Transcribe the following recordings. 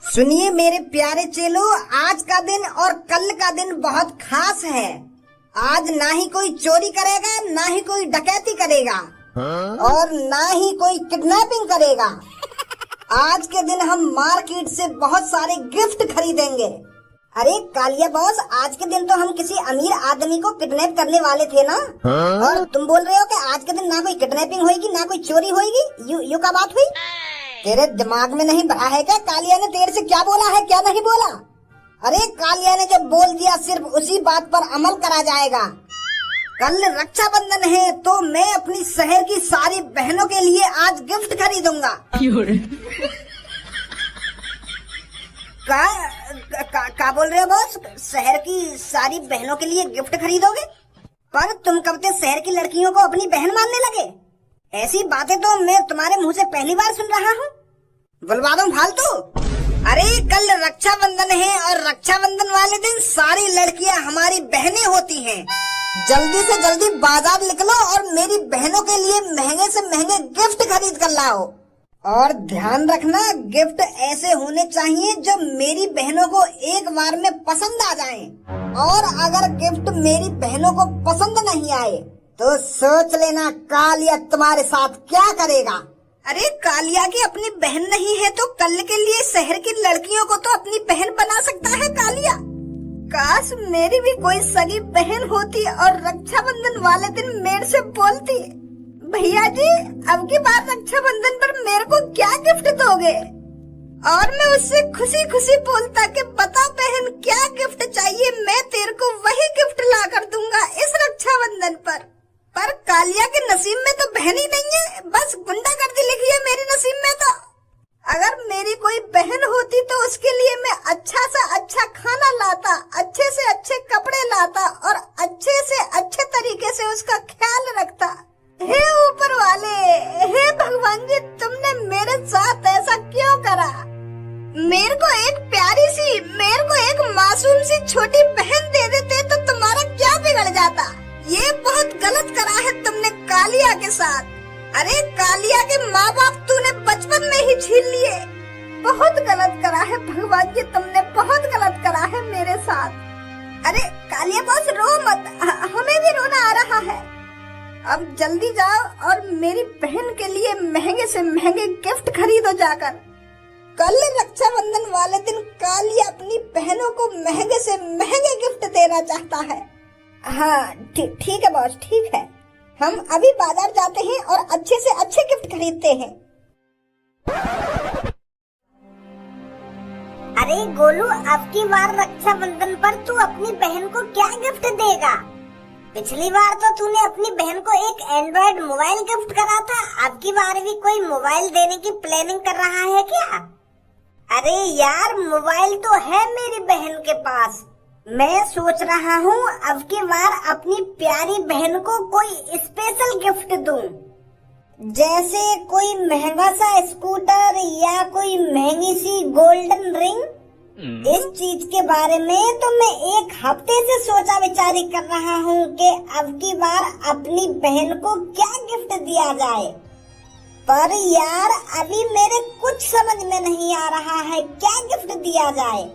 सुनिए मेरे प्यारे चेलो, आज का दिन और कल का दिन बहुत खास है। आज ना ही कोई चोरी करेगा, ना ही कोई डकैती करेगा और ना ही कोई किडनैपिंग करेगा। आज के दिन हम मार्केट से बहुत सारे गिफ्ट खरीदेंगे। अरे कालिया बॉस, आज के दिन तो हम किसी अमीर आदमी को किडनैप करने वाले थे ना। और तुम बोल रहे हो कि आज के दिन ना कोई किडनैपिंग होगी ना कोई चोरी होगी। यू क्या बात हुई? तेरे दिमाग में नहीं भरा है क्या? कालिया ने तेरे से क्या बोला है, क्या नहीं बोला? अरे कालिया ने जब बोल दिया सिर्फ उसी बात पर अमल करा जाएगा। कल रक्षाबंधन है तो मैं अपनी शहर की सारी बहनों के लिए आज गिफ्ट खरीदूंगा। क्या बोल रहे हो बॉस? शहर की सारी बहनों के लिए गिफ्ट खरीदोगे? पर तुम कब से शहर की लड़कियों को अपनी बहन मानने लगे? ऐसी बातें तो मैं तुम्हारे मुंह से पहली बार सुन रहा हूँ। बुलवा दूं फालतू? अरे कल रक्षाबंधन है और रक्षाबंधन वाले दिन सारी लड़कियां हमारी बहनें होती हैं। जल्दी से जल्दी बाजार निकलो और मेरी बहनों के लिए महंगे से महंगे गिफ्ट खरीद कर लाओ। और ध्यान रखना, गिफ्ट ऐसे होने चाहिए जो मेरी बहनों को एक बार में पसंद आ जाएं। और अगर गिफ्ट मेरी बहनों को पसंद नहीं आए तो सोच लेना कालिया तुम्हारे साथ क्या करेगा। अरे कालिया की अपनी बहन नहीं है तो कल के लिए शहर की लड़कियों को तो अपनी बहन बना सकता है कालिया। काश मेरी भी कोई सगी बहन होती और रक्षाबंधन वाले दिन मेरे से बोलती, भैया जी अब की बार रक्षाबंधन पर मेरे को क्या गिफ्ट दोगे? और मैं उससे खुशी खुशी बोलता कि बता बहन क्या गिफ्ट चाहिए, मैं तेरे को वही गिफ्ट ला कर दूंगा इस रक्षाबंधन पर। कालिया के नसीब में तो बहन ही नहीं है, बस गुंडागर्दी लिखी है मेरे नसीब में। तो अगर मेरी कोई बहन होती तो उसके लिए मैं अच्छा से अच्छा खाना लाता, अच्छे से अच्छे कपड़े लाता और अच्छे से अच्छे तरीके से उसका ख्याल रखता। हे ऊपर वाले, हे भगवान जी, तुमने मेरे साथ ऐसा क्यों करा? मेरे को एक मासूम सी छोटी बहन दे देते तो तुम्हारा क्या बिगड़ जाता? ये बहुत गलत करा है तुमने कालिया के साथ। अरे कालिया के माँ बाप तूने बचपन में ही छीन लिए। बहुत गलत करा है भगवान जी, तुमने बहुत गलत करा है मेरे साथ। अरे कालिया बॉस रो मत, हमें भी रोना आ रहा है। अब जल्दी जाओ और मेरी बहन के लिए महंगे से महंगे गिफ्ट खरीदो जाकर। कल रक्षाबंधन वाले दिन कालिया अपनी बहनों को महंगे से महंगे गिफ्ट देना चाहता है। हाँ ठीक है बॉस, ठीक है। हम अभी बाजार जाते हैं और अच्छे से अच्छे गिफ्ट खरीदते हैं। अरे गोलू, अब की बार रक्षाबंधन पर तू अपनी बहन को क्या गिफ्ट देगा? पिछली बार तो तूने अपनी बहन को एक एंड्रॉइड मोबाइल गिफ्ट करा था, अब की बार भी कोई मोबाइल देने की प्लानिंग कर रहा है क्या? अरे यार, मोबाइल तो है मेरी बहन के पास। मैं सोच रहा हूँ अब की बार अपनी प्यारी बहन को कोई स्पेशल गिफ्ट दूं, जैसे कोई महंगा सा स्कूटर या कोई महंगी सी गोल्डन रिंग। इस चीज के बारे में तो मैं एक हफ्ते से सोचा विचारी कर रहा हूँ कि अब की बार अपनी बहन को क्या गिफ्ट दिया जाए। पर यार अभी मेरे कुछ समझ में नहीं आ रहा है क्या गिफ्ट दिया जाए।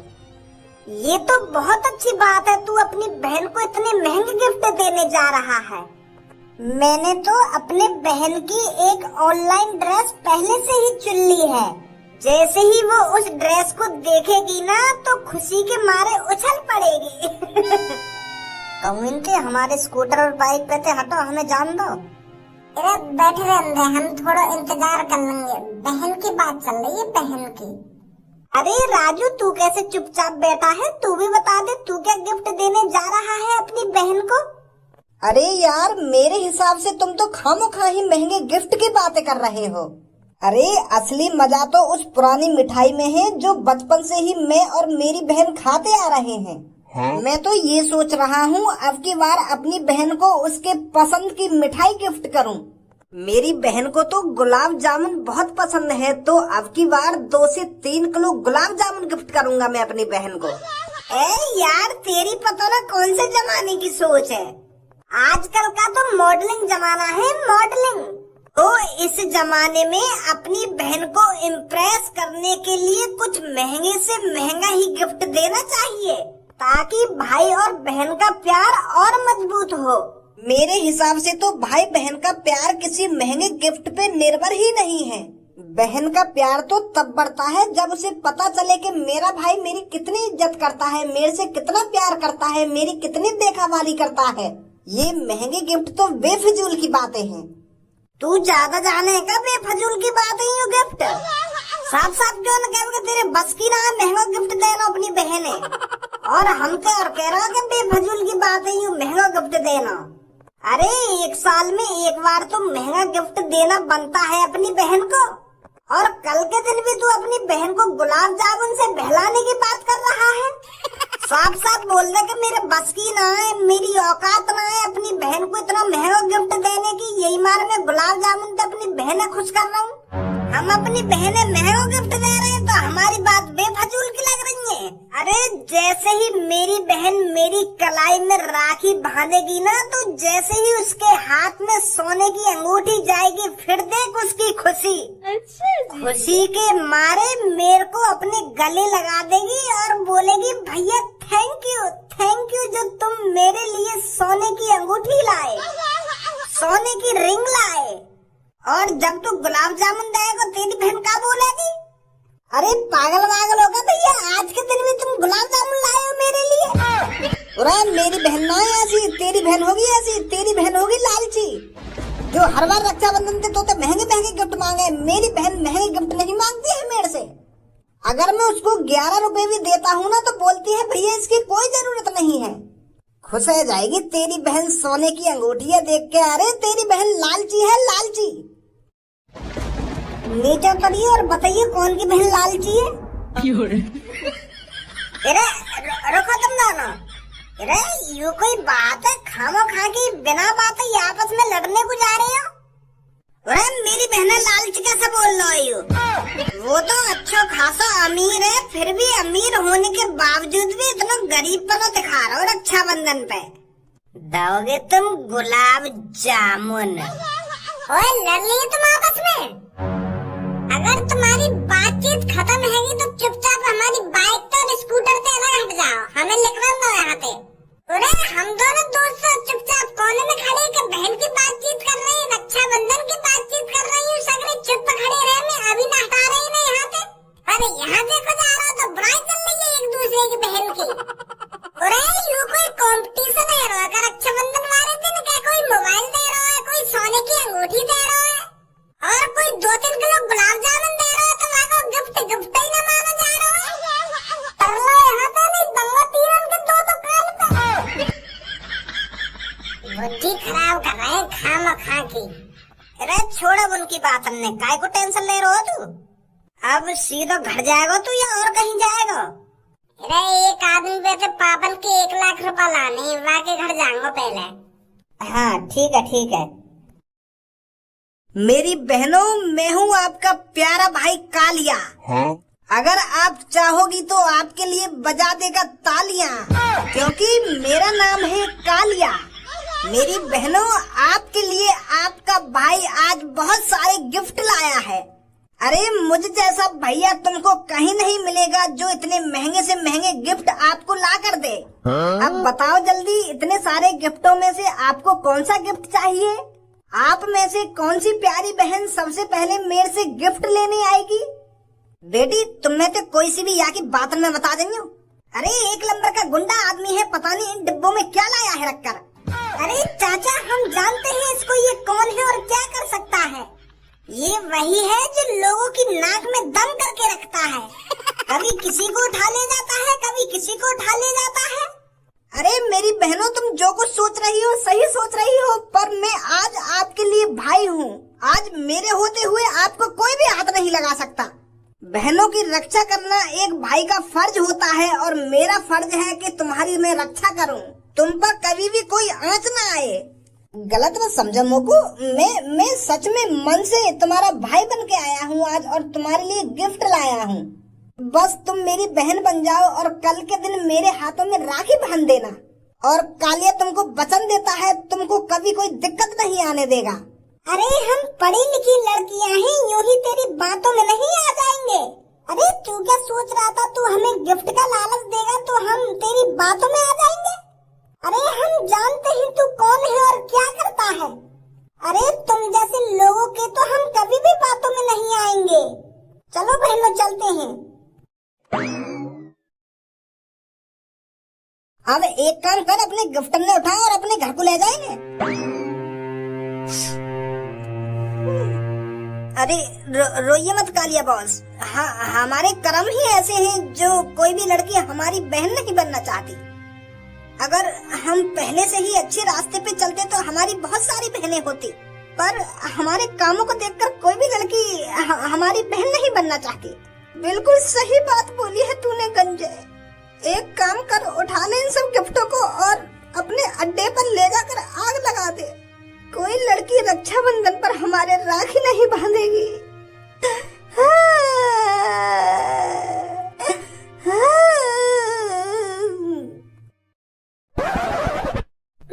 ये तो बहुत अच्छी बात है, तू अपनी बहन को इतने महंगे गिफ्ट देने जा रहा है। मैंने तो अपने बहन की एक ऑनलाइन ड्रेस पहले से ही चुन ली है। जैसे ही वो उस ड्रेस को देखेगी ना तो खुशी के मारे उछल पड़ेगी। कम्युनिटी हमारे स्कूटर और बाइक पे थे, हटो हमें जान दो। अरे बैठे रहते, हम थोड़ा इंतजार कर लेंगे, बहन की बात चल रही है, बहन की। अरे राजू, तू कैसे चुपचाप बैठा है? तू भी बता दे, तू क्या गिफ्ट देने जा रहा है अपनी बहन को? अरे यार, मेरे हिसाब से तुम तो खामोखा ही महंगे गिफ्ट की बातें कर रहे हो। अरे असली मजा तो उस पुरानी मिठाई में है जो बचपन से ही मैं और मेरी बहन खाते आ रहे हैं। मैं तो ये सोच रहा हूँ अब की बार अपनी बहन को उसके पसंद की मिठाई गिफ्ट करूँ। मेरी बहन को तो गुलाब जामुन बहुत पसंद है, तो अब की बार 2 से 3 किलो गुलाब जामुन गिफ्ट करूंगा मैं अपनी बहन को। यार, तेरी पता ना कौन से जमाने की सोच है। आजकल का तो मॉडलिंग जमाना है, मॉडलिंग। तो इस जमाने में अपनी बहन को इम्प्रेस करने के लिए कुछ महंगे से महंगा ही गिफ्ट देना चाहिए, ताकि भाई और बहन का प्यार और मजबूत हो। मेरे हिसाब से तो भाई बहन का प्यार किसी महंगे गिफ्ट पे निर्भर ही नहीं है। बहन का प्यार तो तब बढ़ता है जब उसे पता चले कि मेरा भाई मेरी कितनी इज्जत करता है, मेरे से कितना प्यार करता है, मेरी कितनी देखभाली करता है। ये महंगे गिफ्ट तो बेफिजूल की बातें हैं। तू ज्यादा जाने का बेफजूल की बातें ही गिफ्ट। साफ साफ क्यों न कह कि तेरे बस की ना महंगा गिफ्ट देना अपनी बहने, और हम क्या और कह रहा कि बेफजूल की बातें ही महंगा गिफ्ट देना। अरे एक साल में एक बार तो महंगा गिफ्ट देना बनता है अपनी बहन को, और कल के दिन भी तू अपनी बहन को गुलाब जामुन से बहलाने की बात कर रहा है। साफ साफ बोल दे कि मेरे बस की ना है, मेरी औकात ना है अपनी बहन को इतना महंगा गिफ्ट देने की। यही मार मैं गुलाब जामुन से अपनी बहनें खुश कर रहा हूँ। हम अपनी बहनें महंगा गिफ्ट दे रहे हैं तो हमारी बात बेफजूल की लग रही है। अरे जैसे ही मेरी बहन मेरी कलाई में राखी बांधेगी ना, तो जैसे ही उसके हाथ में सोने की अंगूठी जाएगी, फिर देख उसकी खुशी। खुशी के मारे मेरे को अपने गले लगा देगी और बोलेगी भैया थैंक यू जो तुम मेरे लिए सोने की अंगूठी लाए, सोने की रिंग लाए। और जब तू गुलाब जामुन देगा तेरी बहन क्या बोलेगी? अरे पागल वागल होगा भैया, आज के दिन में तुम गुलाब जामुन लाए हो मेरे लिए। अरे मेरी बहन ना ऐसी, तेरी बहन होगी ऐसी, तेरी बहन होगी लालची, जो हर बार रक्षाबंधन पे तो महंगे महंगे गिफ्ट मांगे। मेरी बहन महंगे गिफ्ट नहीं मांगती है मेरे से। अगर मैं उसको 11 रुपए भी देता हूँ ना, तो बोलती है भैया इसकी कोई जरूरत नहीं है। खुश हो जाएगी तेरी बहन सोने की अंगूठियां देख के। अरे तेरी बहन लालची है, लालची। नीचे उतरिए और बताइए कौन की बहन लालची है? अरे रुको तुम दोनों, अरे यू कोई बात है? खामो खा की बिना बात ही आपस में लड़ने को जा रहे हो? अरे मेरी बहन लालची कैसे बोल रहे हो? वो तो अच्छा खासा अमीर है, फिर भी अमीर होने के बावजूद भी इतना गरीबपना दिखा रहा हो रक्षाबंधन पे। दोगे तुम गुलाब जामुन? ओए लड़ लिए तुम आपस में? अगर तुम्हारी बातचीत खत्म हैगी तो चुपचाप हमारी बाइक तो और स्कूटर से अलग हट जाओ, हमें निकलना दो यहाँ पे। अरे हम दोनों दोस्त चुपचाप कोने में खड़े के बहन की बातचीत कर रहे हैं, रक्षाबंधन की बातचीत कर रही हूँ, सगरे चुप खड़े रहे, मैं अभी ना हटा रही ना यहाँ पे। अरे यहाँ देखो जा रहा तो बुराई चल रही है एक दूसरे की बहन की। अरे यू कोई कंपटीशन है रहा का रक्षाबंधन वाले दिन? क्या कोई मोबाइल दे रहा है, कोई सोने की अंगूठी दे रहा है, और कोई 2-3 किलो गुलाब जामुन दे रहा है, तो वहाँ को गिफ्ट ही ना माना जा रहा है। तरला यहाँ पे नहीं, दंगा तीरन के दो कान पे। बुद्धि खराब कर रहे हैं खामखा की। अरे छोड़ो उनकी बात, हमने काय को टेंशन ले रहे हो तू? अब सीधा घर जाएगा तू या और कहीं जाएगा? अरे एक आदमी पे तो पापन के 1 लाख रुपया लाने, वहाँ के घर जाऊंगा पहले। हाँ ठीक है ठीक है। मेरी बहनों, मैं हूँ आपका प्यारा भाई कालिया। अगर आप चाहोगी तो आपके लिए बजा देगा तालियां, क्योंकि मेरा नाम है कालिया। मेरी बहनों, आपके लिए आपका भाई आज बहुत सारे गिफ्ट लाया है। अरे मुझ जैसा भैया तुमको कहीं नहीं मिलेगा जो इतने महंगे से महंगे गिफ्ट आपको ला कर दे। अब बताओ जल्दी, इतने सारे गिफ्टों में से आपको कौन सा गिफ्ट चाहिए? आप में से कौन सी प्यारी बहन सबसे पहले मेरे से गिफ्ट लेने आएगी? बेटी तुम्हें तो कोई सी भी यहाँ की बात में बता देंगे। अरे 1 नंबर का गुंडा आदमी है, पता नहीं इन डिब्बों में क्या लाया है रखकर। अरे चाचा हम जानते हैं इसको, ये कौन है और क्या कर सकता है। ये वही है जो लोगों की नाक में दम करके रखता है, कभी किसी को उठा ले जाता है, कभी किसी को उठा ले जाता है। अरे मेरी बहनों, तुम जो कुछ सोच रही हो सही सोच रही हो, पर मैं आज आपके लिए भाई हूँ। आज मेरे होते हुए आपको कोई भी हाथ नहीं लगा सकता। बहनों की रक्षा करना एक भाई का फर्ज होता है, और मेरा फर्ज है कि तुम्हारी मैं रक्षा करूं। तुम पर कभी भी कोई आंच ना आए। गलत मत समझो मोकू, मैं सच में मन से तुम्हारा भाई बन के आया हूँ आज, और तुम्हारे लिए गिफ्ट लाया हूँ। बस तुम मेरी बहन बन जाओ और कल के दिन मेरे हाथों में राखी बांध देना। और कालिया तुमको वचन देता है, तुमको कभी कोई दिक्कत नहीं आने देगा। अरे हम पढ़ी लिखी लड़कियां हैं, यूं ही तेरी बातों में नहीं आ जाएंगे। अरे तू क्या सोच रहा था तू हमें गिफ्ट का लालच देगा तो हम तेरी बातों में आ जाएंगे? अरे हम जानते हैं तू कौन है और क्या करता है। अरे तुम जैसे लोगों के तो हम कभी भी बातों में नहीं आएंगे। चलो बहनों चलते हैं। अब एक काम कर, अपने गिफ्ट ने उठा और अपने घर को ले जाएंगे। अरे रोइए मत कालिया बॉस, हमारे कर्म ही ऐसे हैं जो कोई भी लड़की हमारी बहन नहीं बनना चाहती। अगर हम पहले से ही अच्छे रास्ते पे चलते तो हमारी बहुत सारी बहनें होती, पर हमारे कामों को देखकर कोई भी लड़की हमारी बहन नहीं बनना चाहती। बिल्कुल सही बात बोली है तूने गंजे। एक काम कर, उठा ले इन सब गिफ्टों को और अपने अड्डे पर ले जाकर आग लगा दे। कोई लड़की रक्षाबंधन पर हमारे राखी नहीं बांधेगी।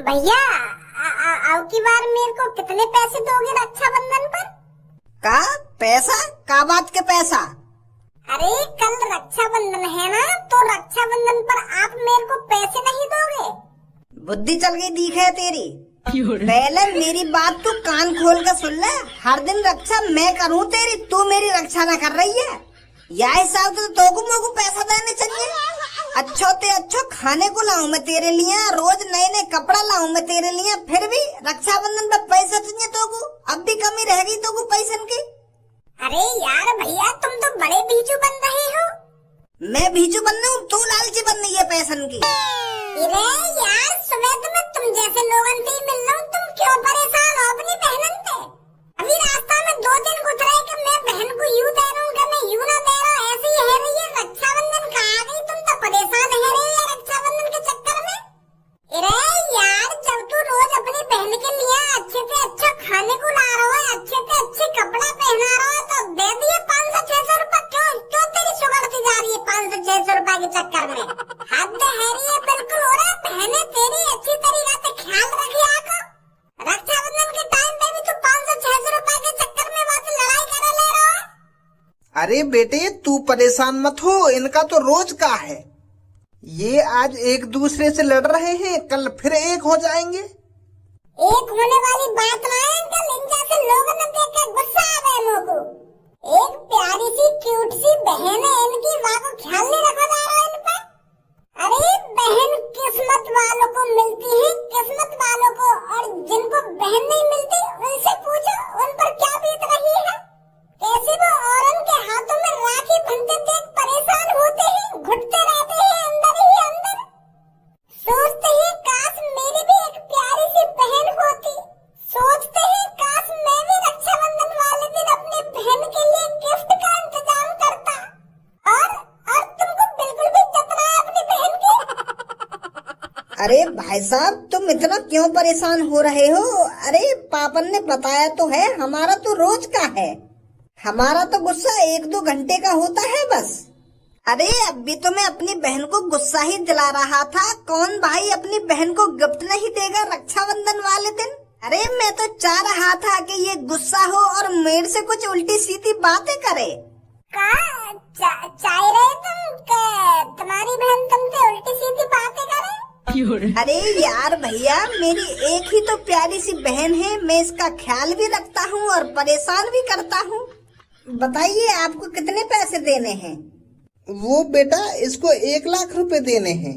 भैया अब की बार मेरे को कितने पैसे दोगे रक्षाबंधन पर? का पैसा? का बात के पैसा? अरे कल रक्षाबंधन है ना, तो रक्षाबंधन पर आप मेरे को पैसे नहीं दोगे? बुद्धि चल गई दिख है तेरी। पहले मेरी बात तू कान खोल कर सुन ले। हर दिन रक्षा मैं करूँ तेरी, तू मेरी रक्षा न कर रही है। यह हिसाब तो तोको मोको पैसा देने चाहिए। अच्छो ते अच्छो खाने को लाऊं मैं तेरे लिए, रोज नए नए कपड़ा लाऊं मैं तेरे लिए, फिर भी रक्षाबंधन पर पैसा चाहिए तोको। अब भी कमी रह गई तोको पैसन की। अरे यार भैया तुम तो बड़े बीजू बन रहे हो। मैं बीजू बन रहा हूँ, तू लालची बन रही है पैसन की। अरे यार सुबह तो मैं तुम जैसे लोगों से ही मिल रहा हूँ, तुम क्यों परेशान हो अपनी बहन से? अभी रास्ता में 2 दिन गुजरे कि मैं बहन को यूं दे रहा हूँ कि मैं यूं ना दे रहा हूँ, ऐसे ही है रही है। रक्षाबंधन कहाँ आ गई, तुम तो परेशान है रही है रक्षाबंधन के चक्कर में। अरे यार जब तू रोज अपनी बहन के लिए अच्छे से अच्छा खाने को ला रहा है, अच्छे से अच्छे कपड़ा पहना रहा है, तो दे दिए 500-600 रुपए। क्यों तेरी सुगड़ती जा रही है 500-600 रुपए के चक्कर में? हद है रही है बिल्कुल। हो रहा बहने तेरी अच्छी तरीके से ख्याल रखी आको। रक्षाबंधन के टाइम पे भी तू 500-600 रुपए के चक्कर में वहाँ से लड़ाई करे ले रहा है। अरे बेटे तू परेशान मत हो, इनका तो रोज का है। ये आज एक दूसरे से लड़ रहे हैं, कल फिर एक हो जाएंगे। एक होने वाली बात ना है, कल इन जैसे लोगों ने देख के गुस्सा आ गया लोगों को। एक प्यारी सी क्यूट सी बहन है इनकी, वहाँ को ख्याल नहीं रखा जा रहा इन पे। अरे बहन किस्मत वालों को मिलती है, किस्मत वालों को, और जिनको बहन नहीं मिलती उनसे पूछो उन पर क्या बीत रही है। कैसे वो औरन के हाथों में राखी बंधते देख परेशान होते हैं, घुटते रहते हैं अंदर ही अंदर। सोचते हैं काश मेरी भी एक प्यारी सी बहन होती। सोचते हैं काश मैं भी रक्षाबंधन वाले दिन अपनी बहन के लिए गिफ्ट का इंतजाम करता। और तुमको बिल्कुल भी जतना है अपनी बहन की। अरे भाई साहब तुम इतना क्यों परेशान हो रहे हो? अरे पापन ने बताया तो है, हमारा तो रोज का है। हमारा तो गुस्सा 1-2 घंटे का होता है बस। अरे अभी तो मैं अपनी बहन को गुस्सा ही दिला रहा था। कौन भाई अपनी बहन को गिफ्ट नहीं देगा रक्षाबंधन वाले दिन? अरे मैं तो चाह रहा था कि ये गुस्सा हो और मेरे से कुछ उल्टी सीधी बातें करे। चाह रहे तुम तुम्हारी बहन तुमसे उल्टी सीधी बातें करे? अरे यार भैया मेरी एक ही तो प्यारी सी बहन है, मैं इसका ख्याल भी रखता हूँ और परेशान भी करता हूँ। बताइए आपको कितने पैसे देने हैं? वो बेटा इसको 1 लाख रुपए देने हैं।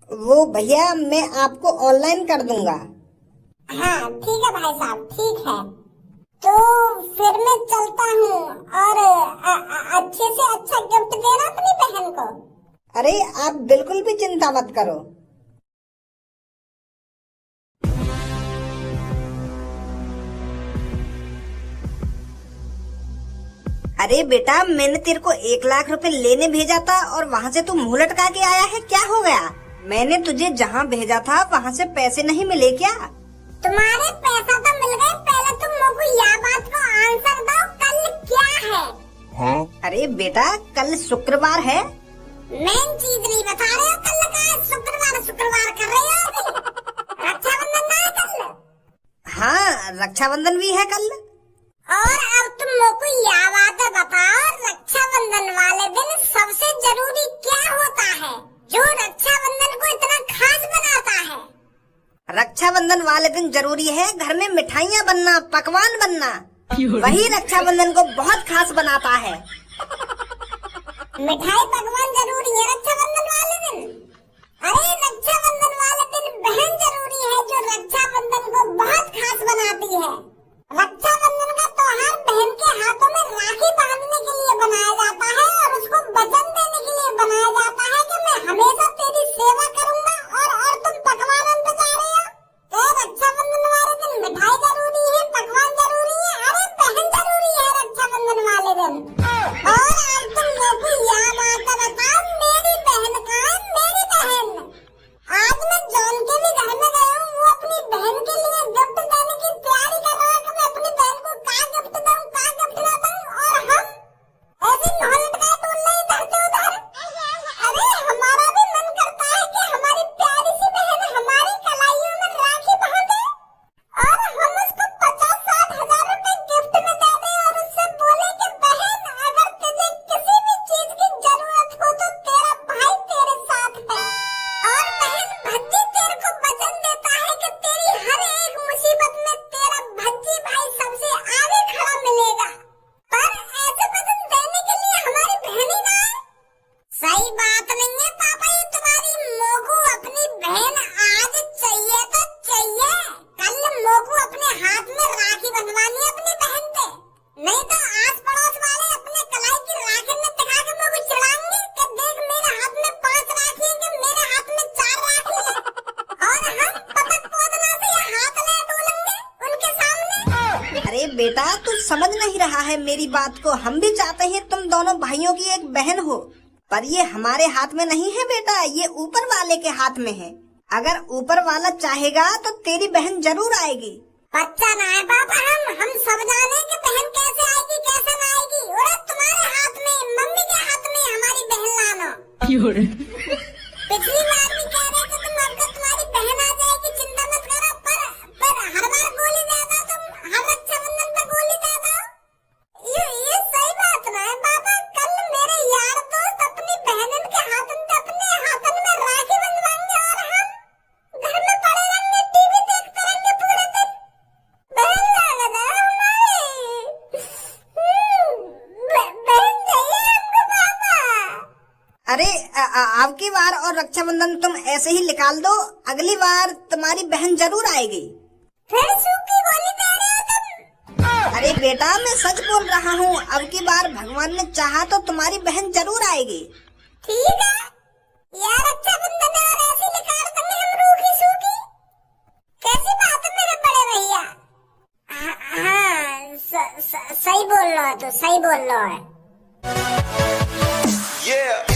वो भैया मैं आपको ऑनलाइन कर दूंगा। हाँ ठीक है भाई साहब, ठीक है। तो फिर मैं चलता हूँ और अच्छे से अच्छा गिफ्ट देना अपनी बहन को। अरे आप बिल्कुल भी चिंता मत करो। अरे बेटा मैंने तेरे को 1 लाख रुपए लेने भेजा था और वहाँ से तू मुंह लटका के आया है, क्या हो गया? मैंने तुझे जहाँ भेजा था वहाँ से पैसे नहीं मिले क्या? तुम्हारे पैसा तो मिल गए, पहले तुम लोगों को यह बात को आंसर दो, कल क्या है? हाँ? अरे बेटा कल शुक्रवार है। मेन चीज नहीं बता रहे हो, कल का शुक्रवार कर रहे हो? रक्षाबंधन ना है कल? हाँ, रक्षाबंधन भी है कल। और अब तुम मोको यह बात बताओ, रक्षाबंधन वाले दिन सबसे जरूरी क्या होता है जो रक्षाबंधन को इतना खास बनाता है? रक्षाबंधन वाले दिन जरूरी है घर में मिठाइयाँ बनना, पकवान बनना। वही रक्षाबंधन को बहुत खास बनाता है। मिठाई पकवान जरूरी है रक्षाबंधन वाले दिन? अरे रक्षाबंधन वाले दिन बहन जरूरी है जो रक्षाबंधन को बहुत खास बनाती है। रक्षाबंधन का त्योहार बहन के हाथों में राखी बांधने के लिए बनाया जाता है और उसको वचन देने के लिए बनाया जाता है कि मैं हमेशा तेरी सेवा करूंगा और तुम पकवान बचा रहे हो। तो रक्षाबंधन वाले दिन मिठाई जरूरी है, पकवान जरूरी है, अरे बहन जरूरी है रक्षाबंधन वाले दिन। और अब तुम लोग यह बात बताओ, मेरी बहन कहाँ है? मेरी बहन आज मैं जॉन के भी घर में गया हूँ, वो अपनी बहन के लिए गिफ्ट देने की तैयारी कर रहा है कि मैं अपनी बहन को क्या गिफ्ट दूं, क्या गिफ्ट ना दूं, और हम ऐसे नौलट का टोल इधर से उधर। अरे हमारा भी मन करता है कि हमारी प्यारी सी बहन हमारी कलाइयों में राखी बांधे और हम उसको 50-60 हजार रुपए गिफ्ट में दे दें और उससे बोले कि बहन अगर तुझे किसी भी चीज की जरूरत हो तो तेरा भाई तेरे साथ है। और बहन भज्जी तेरे को वचन देता है कि तेरी हर एक मुसीबत में तेरा भज्जी भाई सबसे आगे खड़ा मिलेगा। पर ऐसे वचन देने के लिए हमारी बहन ही ना है। सही बात नहीं है पापा, ये तुम्हारी मोगू अपनी बहन आज चाहिए तो चाहिए, कल मोगू अपने हाथ में राखी बंधवानी है अपनी बहन पे, नहीं तो आस पड़ोस वाले अपने कलाई की राखी में दिखा के मोगू चिढ़ाएंगे कि देख मेरे हाथ में 5 राखी है कि मेरे हाथ में 4 राखी है, और हम पतंग पोदना से ये हाथ ले डोलेंगे उनके सामने। अरे बेटा, तू समझ नहीं रहा है मेरी बात को। हम भी चाहते हैं तुम दोनों भाइयों की एक बहन हो, पर ये हमारे हाथ में नहीं है बेटा, ये ऊपर वाले के हाथ में है। अगर ऊपर वाला चाहेगा तो तेरी बहन जरूर आएगी। बच्चा ना है पापा, हम सब जाने कि बहन कैसे आएगी कैसे ना आएगी, और तुम्हारे हाथ में, मम्मी के हाथ में हमारी बहन लाना। पिछली बार भी कह रहे थे तुम अब तुम्हारी बहन आ जाएगी, चिंता मत करो, पर हर बार गोली दे दो तुम, हर रक्षाबंधन पे गोली दे दो। ये सही बात ना है पापा, कल मेरे यार दोस्त अपनी बहनन के हाथन पे अपने हाथन में राखी बंधवाएंगे और हम घर में पड़े रहेंगे, टीवी देखते रहेंगे पूरे दिन। बहन लागत है हमारी, बहन चाहिए हमको पापा। अरे अब की बार और रक्षाबंधन तुम ऐसे ही निकाल दो, अगली बार तुम्हारी बहन जरूर आएगी। फिर सूखी गोली दे रहे हो तुम? अरे बेटा, मैं सच बोल रहा हूँ, अब की बार भगवान ने चाहा तो तुम्हारी बहन जरूर आएगी। ठीक है यार, रक्षाबंधन है और ऐसे निकाल देंगे हम रूखी सूखी, कैसी बात है मेरे बड़े भैया? हाँ सही बोल रहा है, तो सही बोल रहा है। Yeah.